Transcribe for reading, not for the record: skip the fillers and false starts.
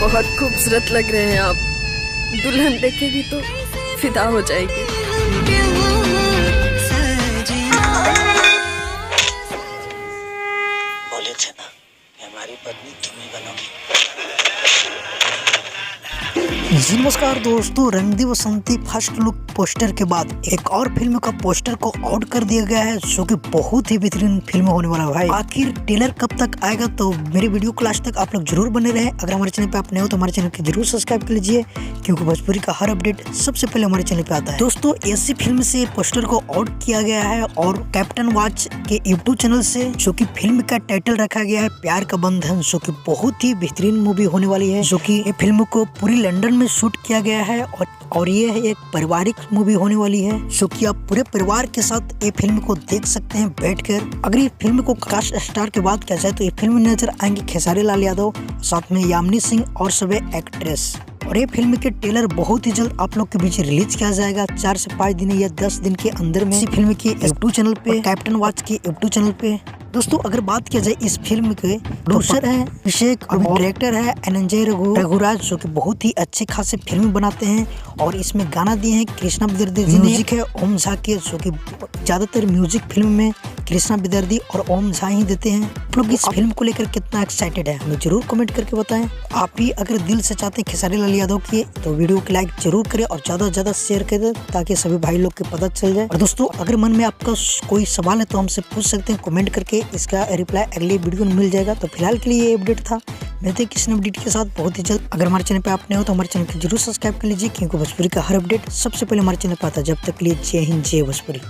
बहुत खूबसूरत लग रहे हैं आप। दुल्हन देखेगी तो फिदा हो जाएगी। बोले थे ना कि हमारी पत्नी तुम ही बनोगी। जी नमस्कार दोस्तों, रंग दे बसंती फर्स्ट लुक पोस्टर के बाद एक और फिल्म का पोस्टर को आउट कर दिया गया है, जो कि बहुत ही बेहतरीन फिल्म होने वाला है भाई। आखिर ट्रेलर कब तक आएगा, तो मेरे वीडियो को लास्ट तक आप लोग जरूर बने रहे। अगर हमारे चैनल पे आप नए हो तो हमारे चैनल को जरूर सब्सक्राइब कर लीजिए, क्योंकि भोजपुरी का हर अपडेट सबसे पहले हमारे चैनल पे आता है। दोस्तों ऐसी फिल्म से पोस्टर को आउट किया गया है और कैप्टन वॉच के यूट्यूब चैनल से, जो की फिल्म का टाइटल रखा गया है प्यार का बंधन, जो की बहुत ही बेहतरीन मूवी होने वाली है। जो की ये फिल्म को पूरी लंदन में शूट किया गया है और ये एक पारिवारिक मूवी होने वाली है, जो कि आप पूरे परिवार के साथ ये फिल्म को देख सकते हैं बैठकर। अगर ये फिल्म को कास्ट स्टार के बात किया जाए तो ये फिल्म में नजर आएंगे खेसारी लाल यादव, साथ में यामिनी सिंह और सभी एक्ट्रेस। और ये फिल्म के ट्रेलर बहुत ही जल्द आप लोग के बीच रिलीज किया जाएगा, 4 से 5 दिन या 10 दिन के अंदर में। इसी फिल्म के यूट्यूब चैनल पे, कैप्टन वॉच के यूट्यूब चैनल पे। दोस्तों अगर बात किया जाए इस फिल्म के प्रोड्यूसर है अभिषेक और डायरेक्टर है अनंजय रघुराज, जो कि बहुत ही अच्छे खासे फिल्म बनाते हैं। और इसमें गाना दिए हैं कृष्णा विदर्दी जी ने, म्यूजिक है ओम झा के, जो कि ज्यादातर म्यूजिक फिल्म में कृष्णा विदर्दी और ओम झा ही देते हैं। आप लोग इस फिल्म को लेकर कितना एक्साइटेड है हमें जरूर कमेंट करके बताएं। आप भी अगर दिल से चाहते हैं खेसारी लाल यादव की, तो वीडियो को लाइक जरूर करें और ज्यादा से ज्यादा शेयर करें, ताकि सभी भाई लोग के पता चल जाए। और दोस्तों अगर मन में आपका कोई सवाल है तो हमसे पूछ सकते हैं कमेंट करके, इसका रिप्लाई अगले वीडियो में मिल जाएगा। तो फिलहाल के लिए ये अपडेट था, मिलते हैं किसी अपडेट के साथ बहुत ही जल्द। अगर हमारे चैनल पे आप नए हो तो हमारे चैनल को जरूर सब्सक्राइब कर लीजिए, क्योंकि भोजपुरी का हर अपडेट सबसे पहले हमारे चैनल पे आता है। जब तक के लिए जय हिंद, जय भोजपुरी।